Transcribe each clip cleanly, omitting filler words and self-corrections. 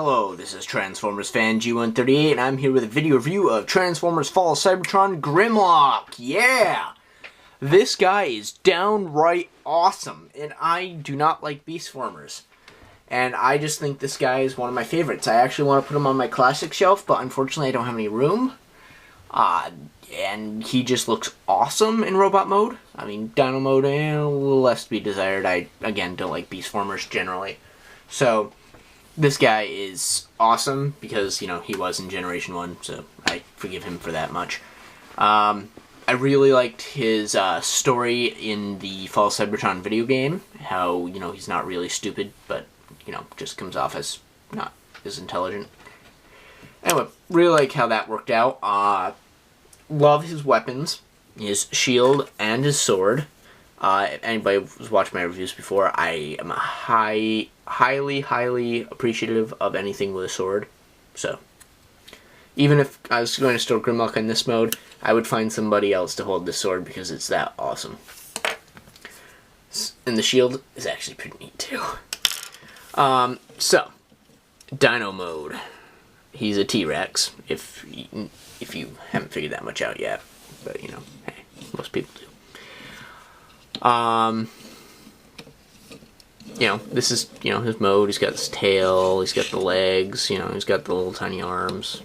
Hello, this is Transformers fan G138, and I'm here with a video review of Transformers Fall of Cybertron Grimlock. Yeah! This guy is downright awesome, and I do not like Beastformers. And I just think this guy is one of my favorites. I actually want to put him on my classic shelf, but unfortunately I don't have any room. And he just looks awesome in robot mode. I mean, Dino mode, a little less to be desired. I, again, don't like Beastformers generally. So, this guy is awesome because, you know, he was in Generation 1, so I forgive him for that much. I really liked his story in the Fall of Cybertron video game. How, you know, he's not really stupid, but, you know, just comes off as not as intelligent. Anyway, really like how that worked out. Love his weapons, his shield and his sword. If anybody who's watched my reviews before, I am highly appreciative of anything with a sword. So, even if I was going to store Grimlock in this mode, I would find somebody else to hold this sword because it's that awesome. And the shield is actually pretty neat too. So, Dino mode. He's a T-Rex, if you haven't figured that much out yet. But, you know, hey, most people do. You know, this is, you know, his mode. He's got his tail, he's got the legs, you know, he's got the little tiny arms.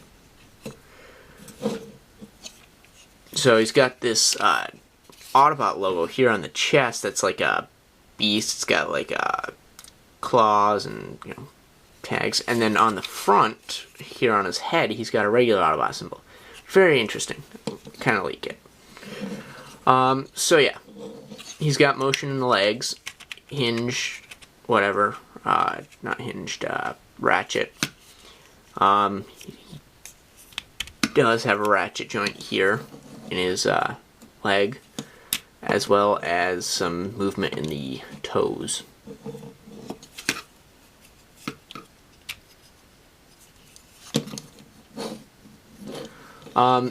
So he's got this Autobot logo here on the chest that's like a beast. It's got like claws and, you know, tags. And then on the front, here on his head, he's got a regular Autobot symbol. Very interesting. Kind of like it. So yeah. He's got motion in the legs, hinge, whatever, not hinged, ratchet. He does have a ratchet joint here in his leg, as well as some movement in the toes.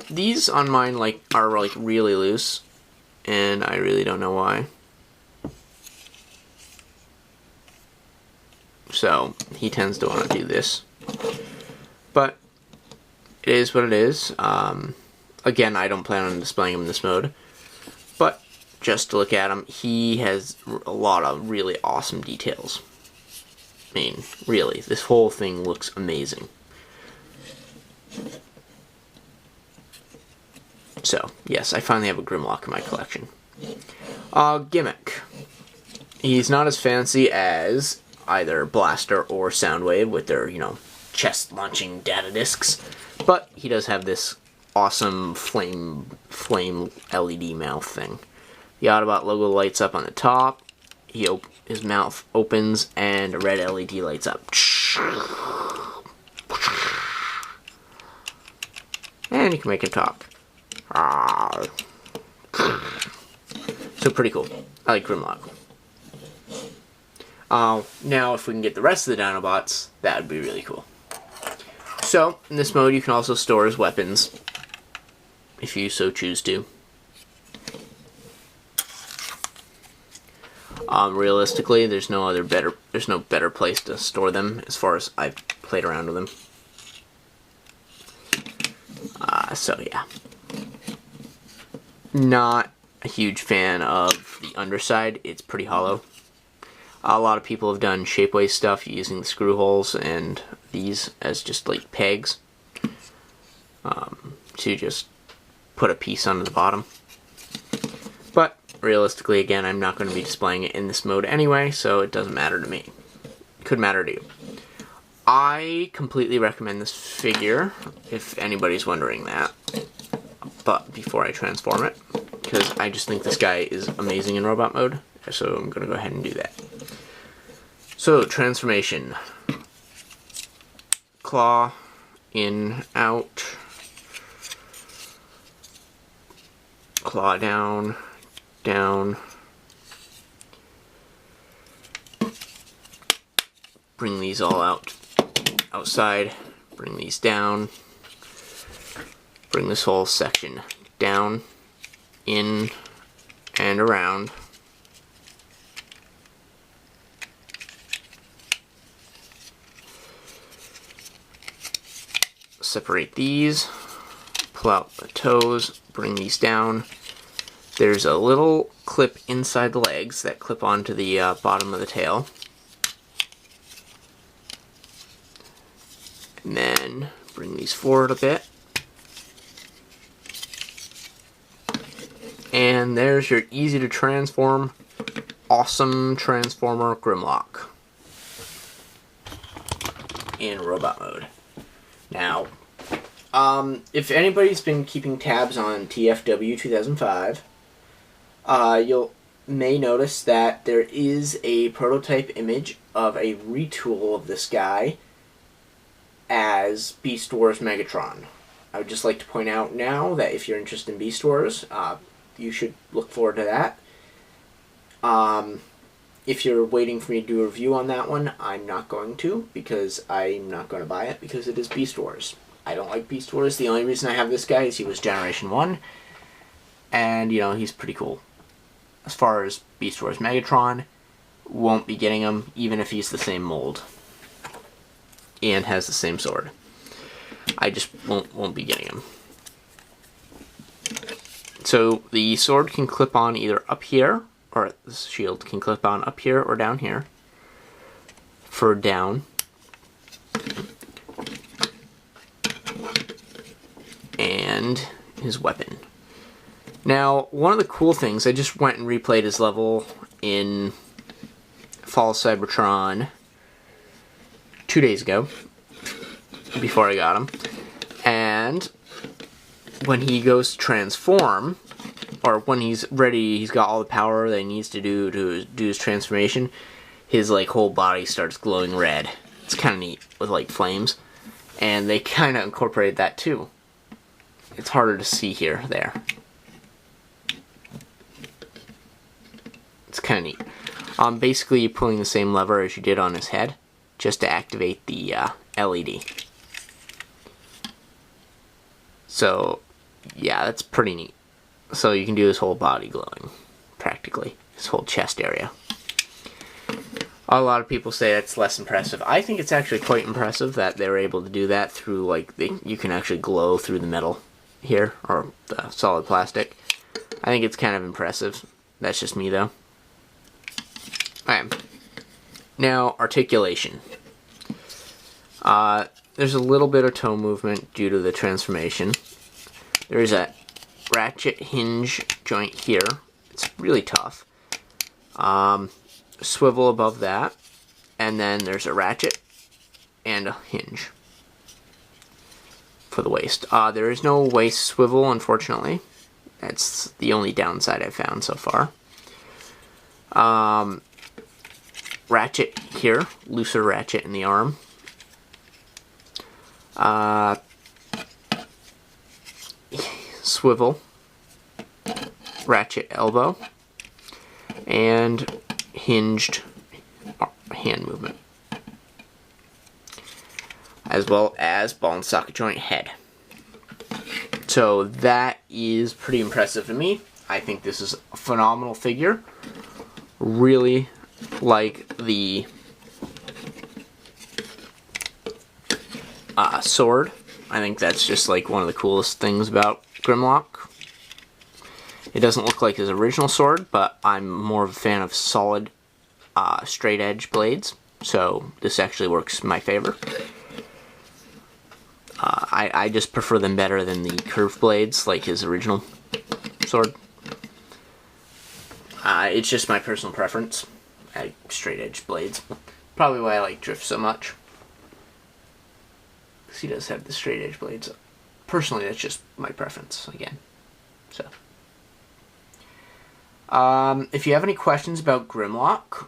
These on mine are really loose. And I really don't know why. So, he tends to want to do this. But, it is what it is. Again, I don't plan on displaying him in this mode. But, just to look at him, he has a lot of really awesome details. I mean, really, this whole thing looks amazing. So, yes, I finally have a Grimlock in my collection. Gimmick. He's not as fancy as either Blaster or Soundwave with their, you know, chest-launching data discs. But he does have this awesome flame LED mouth thing. The Autobot logo lights up on the top. His mouth opens and a red LED lights up. And you can make him talk. So pretty cool. I like Grimlock. Now if we can get the rest of the Dinobots, that would be really cool. So, in this mode you can also store his weapons, if you so choose to. Realistically, there's no better place to store them as far as I've played around with them. So yeah. Not a huge fan of the underside. It's pretty hollow. A lot of people have done shapeways stuff using the screw holes and these as just like pegs to just put a piece onto the bottom. But realistically, again, I'm not going to be displaying it in this mode anyway, so it doesn't matter to me. It could matter to you. I completely recommend this figure, if anybody's wondering that. But before I transform it, because I just think this guy is amazing in robot mode, so I'm going to go ahead and do that. So, transformation. Claw, in, out. Claw down, down. Bring these all outside. Bring these down. Bring this whole section down, in, and around. separate these, pull out the toes, bring these down. There's a little clip inside the legs that clip onto the bottom of the tail. And then bring these forward a bit. And there's your easy to transform, awesome Transformer Grimlock in robot mode. Now, if anybody's been keeping tabs on TFW 2005, you'll may notice that there is a prototype image of a retool of this guy as Beast Wars Megatron. I would just like to point out now that if you're interested in Beast Wars, you should look forward to that. If you're waiting for me to do a review on that one, I'm not going to, because I'm not going to buy it, because it is Beast Wars. I don't like Beast Wars. The only reason I have this guy is he was Generation 1, and, you know, he's pretty cool. As far as Beast Wars Megatron, won't be getting him, even if he's the same mold and has the same sword. I just won't be getting him. So the sword can clip on either up here, or the shield can clip on up here or down here for down. And his weapon. Now, one of the cool things, I just went and replayed his level in Fall Cybertron 2 days ago, before I got him. And when he goes to transform, or when he's ready, he's got all the power that he needs to do his transformation, his like whole body starts glowing red. It's kind of neat with like flames, and they kind of incorporated that too. It's harder to see here, there. It's kind of neat. Basically, you're pulling the same lever as you did on his head, just to activate the LED. So, yeah, that's pretty neat. So you can do his whole body glowing, practically. His whole chest area. A lot of people say that's less impressive. I think it's actually quite impressive that they're able to do that through, like, you can actually glow through the metal here, or the solid plastic. I think it's kind of impressive. That's just me, though. Alright. Now, articulation. There's a little bit of toe movement due to the transformation. There is a ratchet hinge joint here. It's really tough. Swivel above that, and then there's a ratchet and a hinge for the waist. There is no waist swivel, unfortunately. That's the only downside I've found so far. Ratchet here, looser ratchet in the arm. Swivel, ratchet elbow, and hinged hand movement, as well as ball and socket joint head. So that is pretty impressive to me. I think this is a phenomenal figure. Really like the sword. I think that's just like one of the coolest things about Grimlock. It doesn't look like his original sword, but I'm more of a fan of solid, straight edge blades, so this actually works in my favor. I just prefer them better than the curved blades, like his original sword. It's just my personal preference. I like straight edge blades. Probably why I like Drift so much. Because he does have the straight edge blades. Personally, that's just my preference, again. So, if you have any questions about Grimlock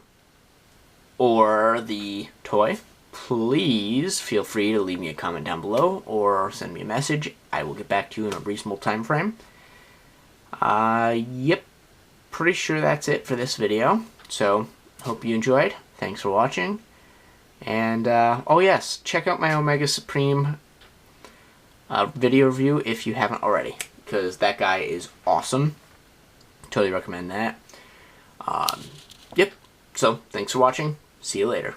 or the toy, please feel free to leave me a comment down below or send me a message. I will get back to you in a reasonable time frame. Yep, pretty sure that's it for this video. So, hope you enjoyed. Thanks for watching. And, oh yes, check out my Omega Supreme video review if you haven't already, because that guy is awesome. Totally recommend that. Yep, so thanks for watching. See you later.